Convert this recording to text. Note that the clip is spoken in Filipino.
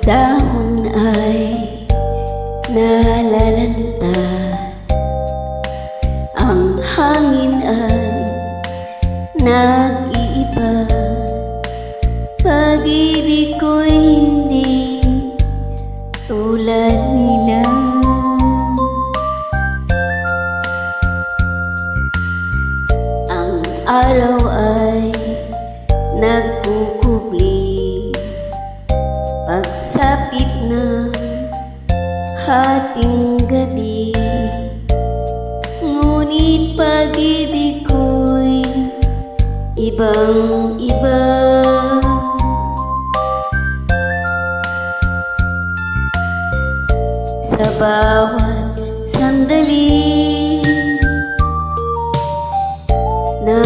dahon ay nalalanta, ang hangin ay nag-iiba. Pag-ibig ko'y hindi tulad nila. Ang araw ay nagkukubli, pagsapit ng hating gabi. Ngunit pag-ibig ko'y ibang-iba. Sa bawat sandali na